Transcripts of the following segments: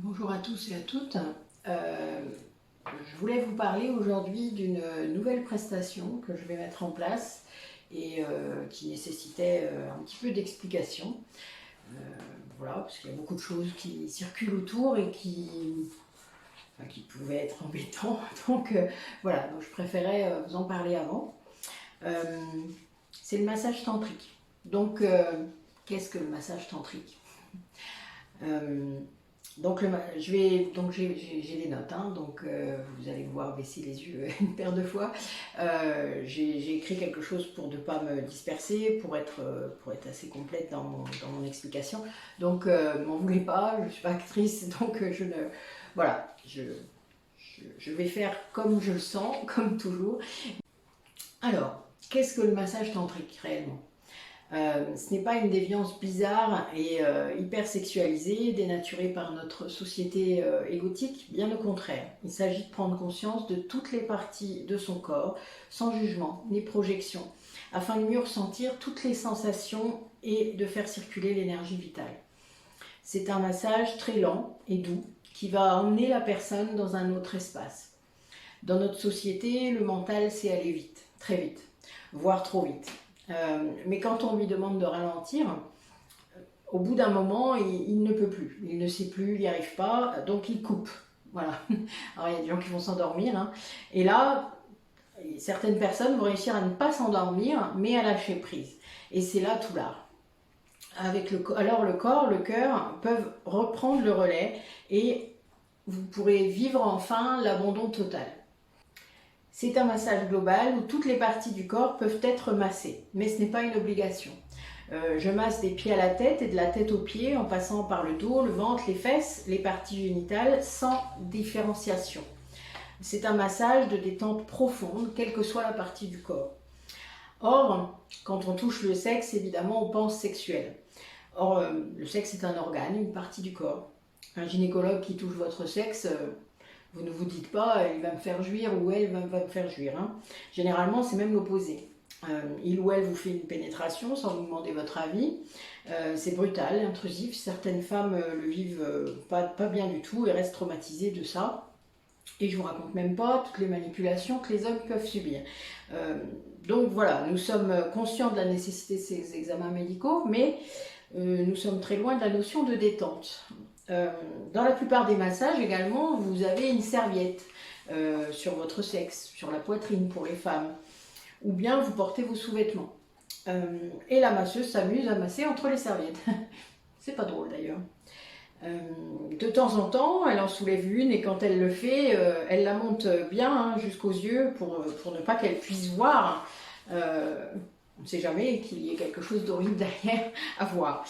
Bonjour à tous et à toutes. Je voulais vous parler aujourd'hui d'une nouvelle prestation que je vais mettre en place et qui nécessitait un petit peu d'explication. Voilà, parce qu'il y a beaucoup de choses qui circulent autour et qui pouvaient être embêtants. Donc voilà, donc je préférais vous en parler avant. C'est le massage tantrique. Donc qu'est-ce que le massage tantrique? Donc, j'ai des notes, hein, donc vous allez me voir baisser les yeux une paire de fois. J'ai écrit quelque chose pour ne pas me disperser, pour être assez complète dans mon explication. Donc, m'en voulez pas, je ne suis pas actrice, donc voilà, je vais faire comme je le sens, comme toujours. Alors, qu'est-ce que le massage tantrique réellement? Ce n'est pas une déviance bizarre et hyper sexualisée, dénaturée par notre société égotique, bien au contraire. Il s'agit de prendre conscience de toutes les parties de son corps, sans jugement ni projection, afin de mieux ressentir toutes les sensations et de faire circuler l'énergie vitale. C'est un massage très lent et doux qui va emmener la personne dans un autre espace. Dans notre société, le mental sait aller vite, très vite, voire trop vite. Mais quand on lui demande de ralentir, au bout d'un moment, il ne peut plus. Il ne sait plus, il n'y arrive pas, donc il coupe. Voilà. Alors il y a des gens qui vont s'endormir. Hein. Et là, certaines personnes vont réussir à ne pas s'endormir, mais à lâcher prise. Et c'est là tout l'art. Alors le corps, le cœur peuvent reprendre le relais et vous pourrez vivre enfin l'abandon total. C'est un massage global où toutes les parties du corps peuvent être massées, mais ce n'est pas une obligation. Je masse des pieds à la tête et de la tête aux pieds en passant par le dos, le ventre, les fesses, les parties génitales sans différenciation. C'est un massage de détente profonde, quelle que soit la partie du corps. Or, quand on touche le sexe, évidemment, on pense sexuel. Or, le sexe est un organe, une partie du corps. Un gynécologue qui touche votre sexe, vous ne vous dites pas il va me faire jouir ou elle va me faire jouir. Hein. Généralement, c'est même l'opposé. Il ou elle vous fait une pénétration sans vous demander votre avis. C'est brutal, intrusif. Certaines femmes le vivent pas bien du tout et restent traumatisées de ça. Et je vous raconte même pas toutes les manipulations que les hommes peuvent subir. Donc voilà, nous sommes conscients de la nécessité de ces examens médicaux, mais nous sommes très loin de la notion de détente. Dans la plupart des massages également, vous avez une serviette sur votre sexe, sur la poitrine pour les femmes, ou bien vous portez vos sous-vêtements. Et la masseuse s'amuse à masser entre les serviettes. C'est pas drôle d'ailleurs. De temps en temps, elle en soulève une et quand elle le fait, elle la monte bien hein, jusqu'aux yeux pour ne pas qu'elle puisse voir. On ne sait jamais qu'il y ait quelque chose d'horrible derrière à voir.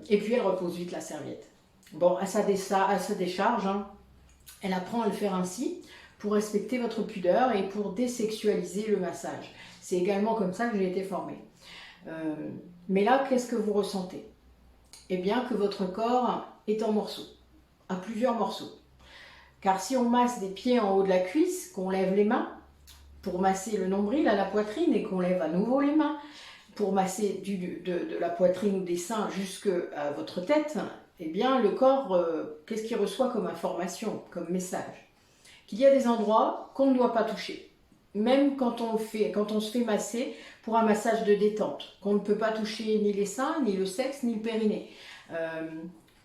Et puis elle repose vite la serviette. Bon, à sa décharge, hein, elle apprend à le faire ainsi pour respecter votre pudeur et pour désexualiser le massage. C'est également comme ça que j'ai été formée. Mais là, qu'est-ce que vous ressentez? Eh bien, que votre corps est en morceaux, à plusieurs morceaux. Car si on masse des pieds en haut de la cuisse, qu'on lève les mains, pour masser le nombril à la poitrine et qu'on lève à nouveau les mains, pour masser de la poitrine ou des seins jusqu'à votre tête, eh bien le corps, qu'est-ce qu'il reçoit comme information, comme message? Qu'il y a des endroits qu'on ne doit pas toucher. Même quand on se fait masser pour un massage de détente, qu'on ne peut pas toucher ni les seins, ni le sexe, ni le périnée.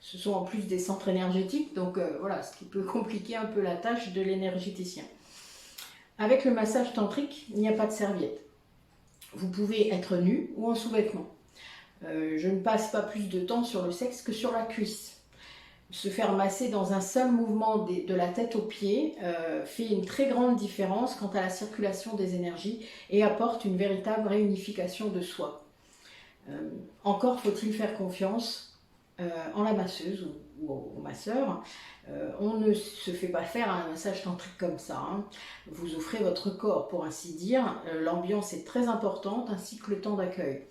Ce sont en plus des centres énergétiques, donc voilà, ce qui peut compliquer un peu la tâche de l'énergéticien. Avec le massage tantrique, il n'y a pas de serviette. Vous pouvez être nu ou en sous-vêtements. Je ne passe pas plus de temps sur le sexe que sur la cuisse. Se faire masser dans un seul mouvement de la tête aux pieds fait une très grande différence quant à la circulation des énergies et apporte une véritable réunification de soi. Encore faut-il faire confiance en la masseuse ou au masseur. On ne se fait pas faire un massage tantrique comme ça. Hein. Vous offrez votre corps, pour ainsi dire. L'ambiance est très importante, ainsi que le temps d'accueil.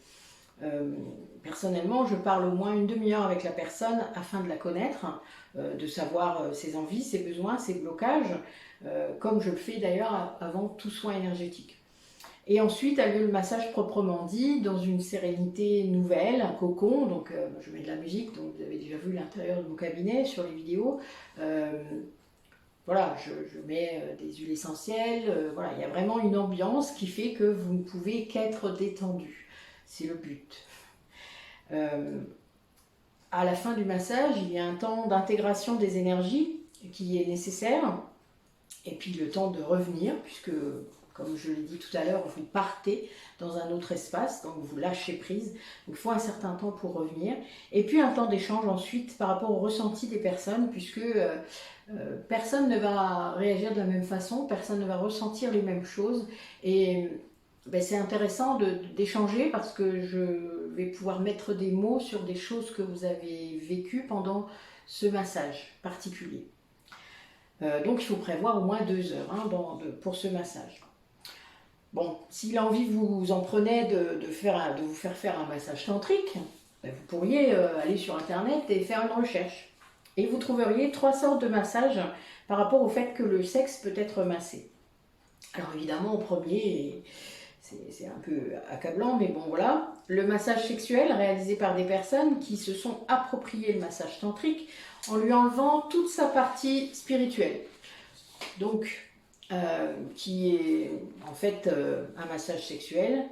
Personnellement, je parle au moins une demi-heure avec la personne afin de la connaître, de savoir ses envies, ses besoins, ses blocages, comme je le fais d'ailleurs avant tout soin énergétique. Et ensuite a lieu le massage proprement dit, dans une sérénité nouvelle, un cocon. Donc je mets de la musique, donc vous avez déjà vu l'intérieur de mon cabinet sur les vidéos. Voilà, je mets des huiles essentielles. Voilà, il y a vraiment une ambiance qui fait que vous ne pouvez qu'être détendu. C'est le but. À la fin du massage, il y a un temps d'intégration des énergies qui est nécessaire. Et puis le temps de revenir, puisque, comme je l'ai dit tout à l'heure, vous partez dans un autre espace, donc vous lâchez prise. Donc il faut un certain temps pour revenir. Et puis un temps d'échange ensuite par rapport au ressenti des personnes, puisque personne ne va réagir de la même façon, personne ne va ressentir les mêmes choses. Et ben, c'est intéressant d'échanger parce que je vais pouvoir mettre des mots sur des choses que vous avez vécues pendant ce massage particulier. Donc il faut prévoir au moins 2 heures hein, pour ce massage. Bon, si l'envie vous en prenait de vous faire faire un massage tantrique, ben, vous pourriez aller sur internet et faire une recherche. Et vous trouveriez 3 sortes de massages par rapport au fait que le sexe peut être massé. Alors évidemment, au premier, c'est un peu accablant, mais bon voilà. Le massage sexuel réalisé par des personnes qui se sont approprié le massage tantrique en lui enlevant toute sa partie spirituelle. Donc, qui est en fait un massage sexuel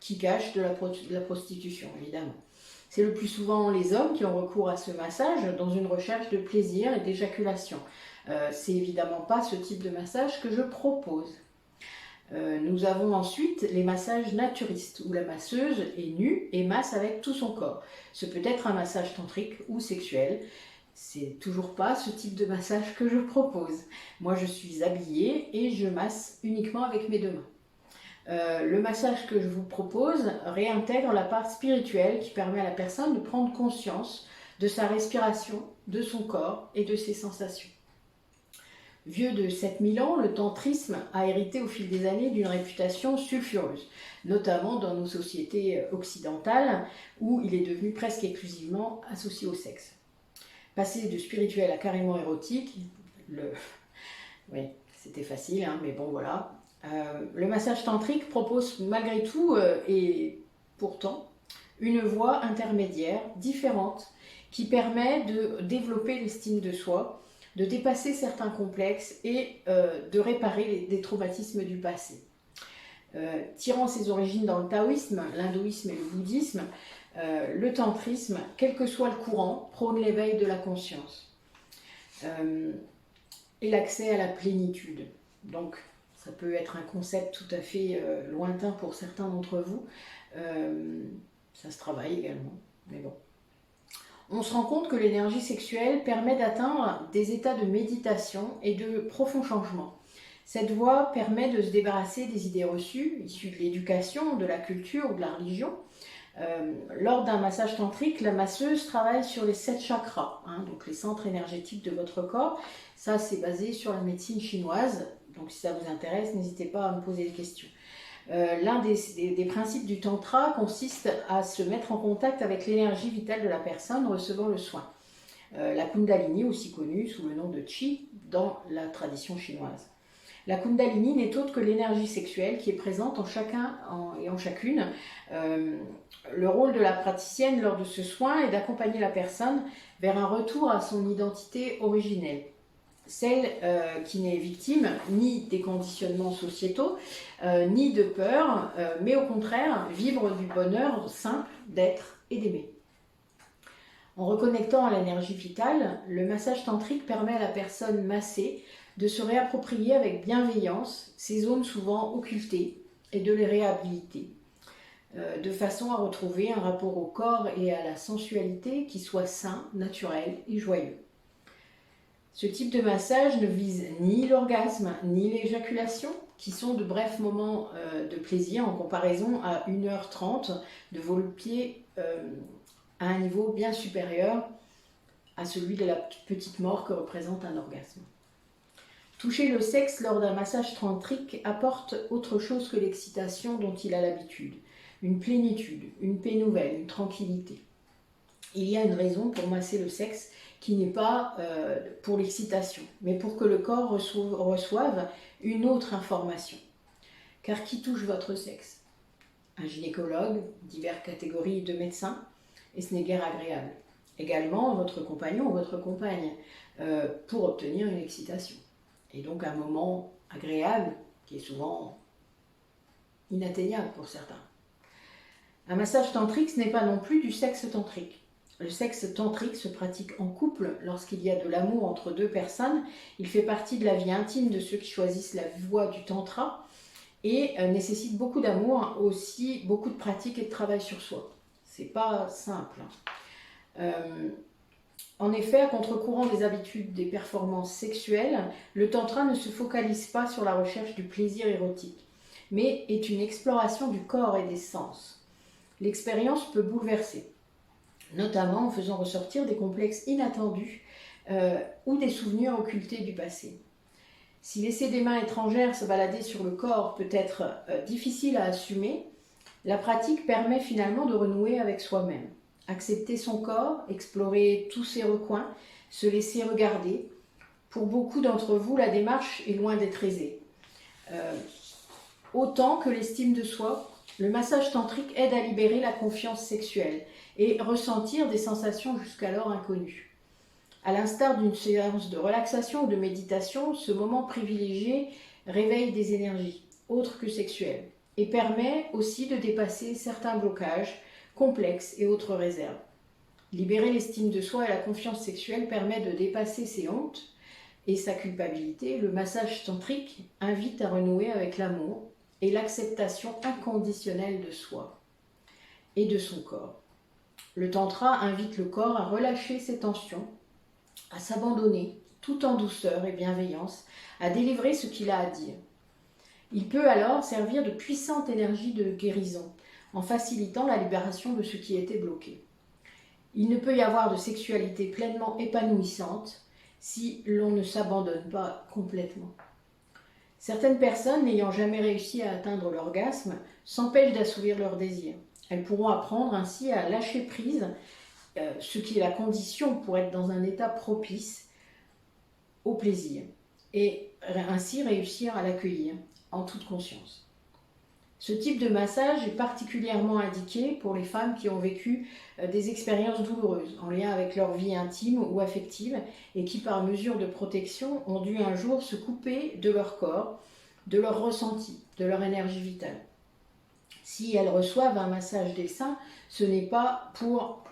qui cache de la prostitution, évidemment. C'est le plus souvent les hommes qui ont recours à ce massage dans une recherche de plaisir et d'éjaculation. C'est évidemment pas ce type de massage que je propose. Nous avons ensuite les massages naturistes, où la masseuse est nue et masse avec tout son corps. Ce peut être un massage tantrique ou sexuel. C'est toujours pas ce type de massage que je propose. Moi, je suis habillée et je masse uniquement avec mes 2 mains. Le massage que je vous propose réintègre la part spirituelle qui permet à la personne de prendre conscience de sa respiration, de son corps et de ses sensations. Vieux de 7000 ans, le tantrisme a hérité au fil des années d'une réputation sulfureuse, notamment dans nos sociétés occidentales où il est devenu presque exclusivement associé au sexe. Passé de spirituel à carrément érotique, oui, c'était facile, hein, mais bon voilà. Le massage tantrique propose malgré tout, et pourtant, une voie intermédiaire, différente, qui permet de développer l'estime de soi, de dépasser certains complexes et de réparer des traumatismes du passé. Tirant ses origines dans le taoïsme, l'hindouisme et le bouddhisme, le tantrisme, quel que soit le courant, prône l'éveil de la conscience et l'accès à la plénitude. Donc, ça peut être un concept tout à fait lointain pour certains d'entre vous. Ça se travaille également, mais bon. On se rend compte que l'énergie sexuelle permet d'atteindre des états de méditation et de profonds changements. Cette voie permet de se débarrasser des idées reçues, issues de l'éducation, de la culture ou de la religion. Lors d'un massage tantrique, la masseuse travaille sur les 7 chakras, hein, donc les centres énergétiques de votre corps. Ça, c'est basé sur la médecine chinoise. Donc si ça vous intéresse, n'hésitez pas à me poser des questions. L'un des principes du tantra consiste à se mettre en contact avec l'énergie vitale de la personne recevant le soin. La kundalini, aussi connue sous le nom de chi dans la tradition chinoise. La kundalini n'est autre que l'énergie sexuelle qui est présente en chacun et en chacune. Le rôle de la praticienne lors de ce soin est d'accompagner la personne vers un retour à son identité originelle. Celle qui n'est victime ni des conditionnements sociétaux, ni de peur, mais au contraire vibre du bonheur simple d'être et d'aimer. En reconnectant à l'énergie vitale, le massage tantrique permet à la personne massée de se réapproprier avec bienveillance ces zones souvent occultées et de les réhabiliter, de façon à retrouver un rapport au corps et à la sensualité qui soit sain, naturel et joyeux. Ce type de massage ne vise ni l'orgasme ni l'éjaculation, qui sont de brefs moments de plaisir en comparaison à 1h30 de volupté à un niveau bien supérieur à celui de la petite mort que représente un orgasme. Toucher le sexe lors d'un massage tantrique apporte autre chose que l'excitation dont il a l'habitude, une plénitude, une paix nouvelle, une tranquillité. Il y a une raison pour masser le sexe qui n'est pas pour l'excitation, mais pour que le corps reçoive une autre information. car qui touche votre sexe? Un gynécologue, diverses catégories de médecins, et ce n'est guère agréable. Également votre compagnon ou votre compagne, pour obtenir une excitation. Et donc un moment agréable qui est souvent inatteignable pour certains. Un massage tantrique, ce n'est pas non plus du sexe tantrique. Le sexe tantrique se pratique en couple lorsqu'il y a de l'amour entre deux personnes. Il fait partie de la vie intime de ceux qui choisissent la voie du tantra et nécessite beaucoup d'amour, aussi beaucoup de pratique et de travail sur soi. C'est pas simple. En effet, à contre-courant des habitudes des performances sexuelles, le tantra ne se focalise pas sur la recherche du plaisir érotique, mais est une exploration du corps et des sens. L'expérience peut bouleverser, notamment en faisant ressortir des complexes inattendus ou des souvenirs occultés du passé. Si laisser des mains étrangères se balader sur le corps peut être difficile à assumer, la pratique permet finalement de renouer avec soi-même. Accepter son corps, explorer tous ses recoins, se laisser regarder. Pour beaucoup d'entre vous, la démarche est loin d'être aisée. Autant que l'estime de soi, le massage tantrique aide à libérer la confiance sexuelle et ressentir des sensations jusqu'alors inconnues. À l'instar d'une séance de relaxation ou de méditation, ce moment privilégié réveille des énergies, autres que sexuelles, et permet aussi de dépasser certains blocages, complexes et autres réserves. Libérer l'estime de soi et la confiance sexuelle permet de dépasser ses hontes et sa culpabilité. Le massage tantrique invite à renouer avec l'amour et l'acceptation inconditionnelle de soi et de son corps. Le tantra invite le corps à relâcher ses tensions, à s'abandonner tout en douceur et bienveillance, à délivrer ce qu'il a à dire. Il peut alors servir de puissante énergie de guérison, en facilitant la libération de ce qui était bloqué. Il ne peut y avoir de sexualité pleinement épanouissante si l'on ne s'abandonne pas complètement. Certaines personnes n'ayant jamais réussi à atteindre l'orgasme s'empêchent d'assouvir leurs désirs. Elles pourront apprendre ainsi à lâcher prise, ce qui est la condition pour être dans un état propice au plaisir, et ainsi réussir à l'accueillir en toute conscience. Ce type de massage est particulièrement indiqué pour les femmes qui ont vécu des expériences douloureuses en lien avec leur vie intime ou affective et qui, par mesure de protection, ont dû un jour se couper de leur corps, de leur ressenti, de leur énergie vitale. Si elles reçoivent un massage des seins, ce n'est pas pour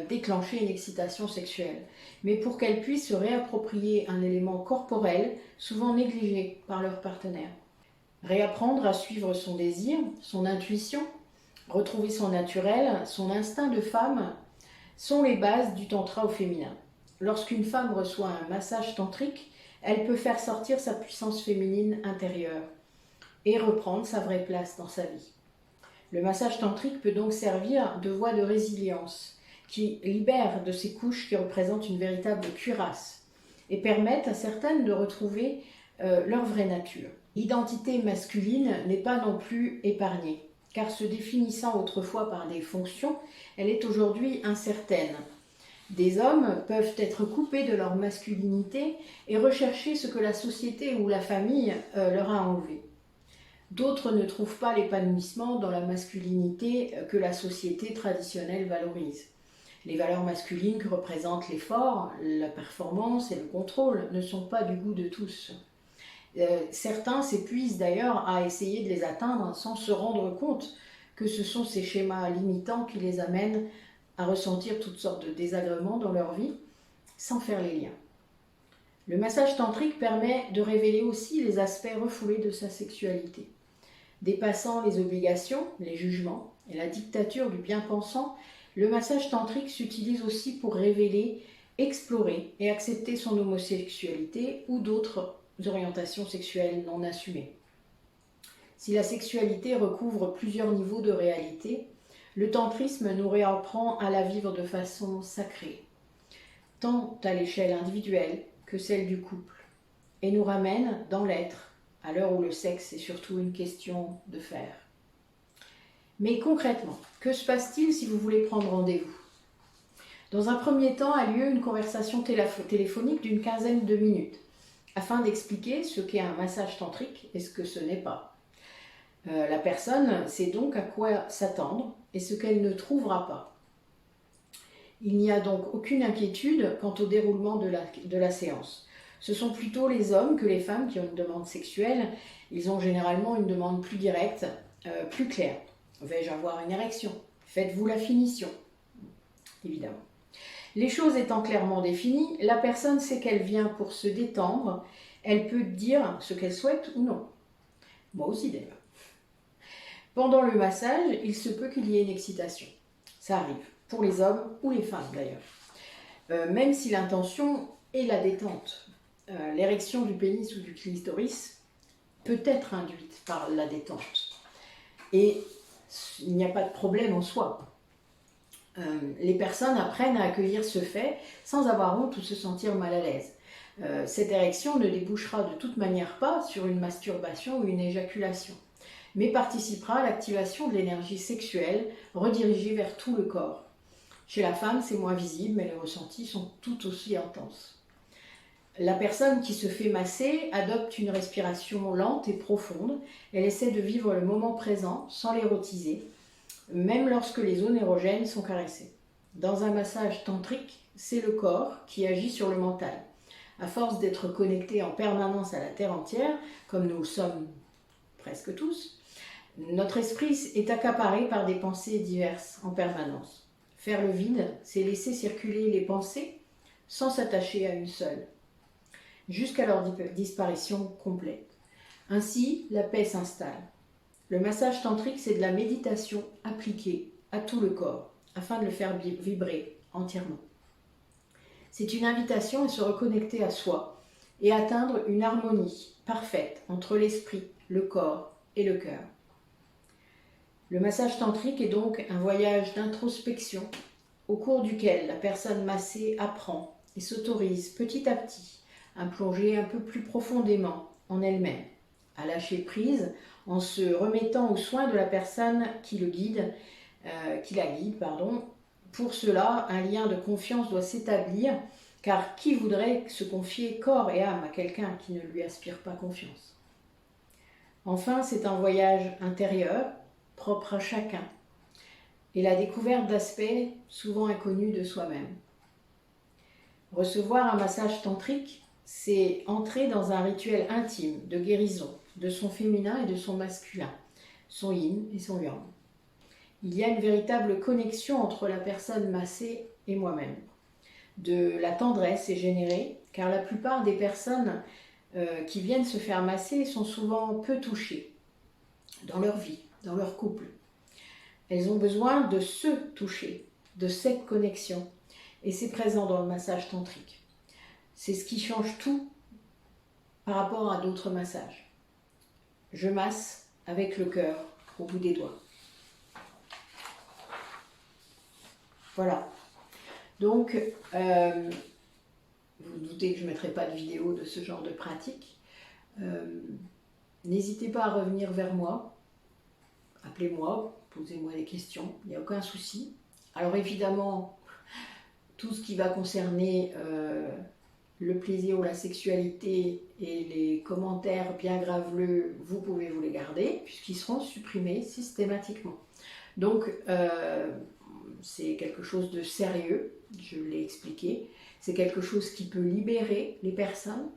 déclencher une excitation sexuelle, mais pour qu'elles puissent se réapproprier un élément corporel souvent négligé par leur partenaire. Réapprendre à suivre son désir, son intuition, retrouver son naturel, son instinct de femme sont les bases du tantra au féminin. Lorsqu'une femme reçoit un massage tantrique, elle peut faire sortir sa puissance féminine intérieure et reprendre sa vraie place dans sa vie. Le massage tantrique peut donc servir de voie de résilience qui libère de ces couches qui représentent une véritable cuirasse et permettent à certaines de retrouver leur vraie nature. L'identité masculine n'est pas non plus épargnée, car se définissant autrefois par des fonctions, elle est aujourd'hui incertaine. Des hommes peuvent être coupés de leur masculinité et rechercher ce que la société ou la famille leur a enlevé. D'autres ne trouvent pas l'épanouissement dans la masculinité que la société traditionnelle valorise. Les valeurs masculines que représentent l'effort, la performance et le contrôle ne sont pas du goût de tous. Certains s'épuisent d'ailleurs à essayer de les atteindre sans se rendre compte que ce sont ces schémas limitants qui les amènent à ressentir toutes sortes de désagréments dans leur vie sans faire les liens. Le massage tantrique permet de révéler aussi les aspects refoulés de sa sexualité. Dépassant les obligations, les jugements et la dictature du bien-pensant, le massage tantrique s'utilise aussi pour révéler, explorer et accepter son homosexualité ou d'autres orientations sexuelles non assumées. Si la sexualité recouvre plusieurs niveaux de réalité, le tantrisme nous réapprend à la vivre de façon sacrée, tant à l'échelle individuelle que celle du couple, et nous ramène dans l'être, à l'heure où le sexe est surtout une question de faire. Mais concrètement, que se passe-t-il si vous voulez prendre rendez-vous? Dans un premier temps a lieu une conversation téléphonique d'une quinzaine de minutes, afin d'expliquer ce qu'est un massage tantrique et ce que ce n'est pas. La personne sait donc à quoi s'attendre et ce qu'elle ne trouvera pas. Il n'y a donc aucune inquiétude quant au déroulement de la séance. Ce sont plutôt les hommes que les femmes qui ont une demande sexuelle. Ils ont généralement une demande plus directe, plus claire. Vais-je avoir une érection? Faites-vous la finition? Évidemment. Les choses étant clairement définies, la personne sait qu'elle vient pour se détendre. Elle peut dire ce qu'elle souhaite ou non. Moi aussi d'ailleurs. Pendant le massage, il se peut qu'il y ait une excitation. Ça arrive, pour les hommes ou les femmes d'ailleurs. Même si l'intention est la détente. L'érection du pénis ou du clitoris peut être induite par la détente. Et il n'y a pas de problème en soi. Les personnes apprennent à accueillir ce fait sans avoir honte ou se sentir mal à l'aise. Cette érection ne débouchera de toute manière pas sur une masturbation ou une éjaculation, mais participera à l'activation de l'énergie sexuelle redirigée vers tout le corps. Chez la femme, c'est moins visible, mais les ressentis sont tout aussi intenses. La personne qui se fait masser adopte une respiration lente et profonde. Elle essaie de vivre le moment présent sans l'érotiser, même lorsque les zones érogènes sont caressées. Dans un massage tantrique, c'est le corps qui agit sur le mental. À force d'être connecté en permanence à la Terre entière, comme nous le sommes presque tous, notre esprit est accaparé par des pensées diverses en permanence. Faire le vide, c'est laisser circuler les pensées sans s'attacher à une seule, jusqu'à leur disparition complète. Ainsi, la paix s'installe. Le massage tantrique, c'est de la méditation appliquée à tout le corps, afin de le faire vibrer entièrement. C'est une invitation à se reconnecter à soi et atteindre une harmonie parfaite entre l'esprit, le corps et le cœur. Le massage tantrique est donc un voyage d'introspection au cours duquel la personne massée apprend et s'autorise petit à petit à plonger un peu plus profondément en elle-même, à lâcher prise en se remettant aux soins de la personne qui la guide. Pour cela, un lien de confiance doit s'établir, car qui voudrait se confier corps et âme à quelqu'un qui ne lui aspire pas confiance? Enfin, c'est un voyage intérieur, propre à chacun, et la découverte d'aspects souvent inconnus de soi-même. Recevoir un massage tantrique, c'est entrer dans un rituel intime de guérison de son féminin et de son masculin, son yin et son yang. Il y a une véritable connexion entre la personne massée et moi-même. De la tendresse est générée, car la plupart des personnes qui viennent se faire masser sont souvent peu touchées dans leur vie, dans leur couple. Elles ont besoin de se toucher, de cette connexion, et c'est présent dans le massage tantrique. C'est ce qui change tout par rapport à d'autres massages. Je masse avec le cœur au bout des doigts. Voilà. Donc, vous vous doutez que je ne mettrai pas de vidéo de ce genre de pratique. N'hésitez pas à revenir vers moi. Appelez-moi, posez-moi des questions, il n'y a aucun souci. Alors évidemment, tout ce qui va concerner le plaisir ou la sexualité et les commentaires bien graveleux, vous pouvez vous les garder, puisqu'ils seront supprimés systématiquement. Donc, c'est quelque chose de sérieux, je l'ai expliqué. C'est quelque chose qui peut libérer les personnes,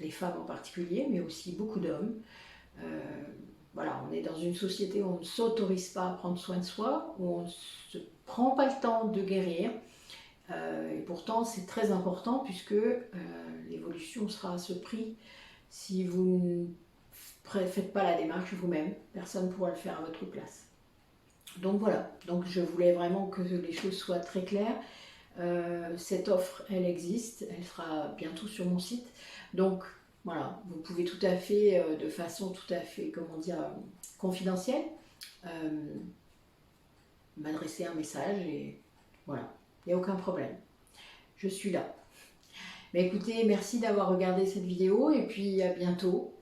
les femmes en particulier, mais aussi beaucoup d'hommes. Voilà, on est dans une société où on ne s'autorise pas à prendre soin de soi, où on ne se prend pas le temps de guérir. Et pourtant, c'est très important puisque l'évolution sera à ce prix. Si vous ne faites pas la démarche vous-même, personne ne pourra le faire à votre place. Donc voilà, donc je voulais vraiment que les choses soient très claires. Cette offre, elle existe, elle sera bientôt sur mon site. Donc voilà, vous pouvez tout à fait, de façon tout à fait, confidentielle, m'adresser un message et voilà, il n'y a aucun problème. Je suis là. Mais écoutez, merci d'avoir regardé cette vidéo et puis à bientôt.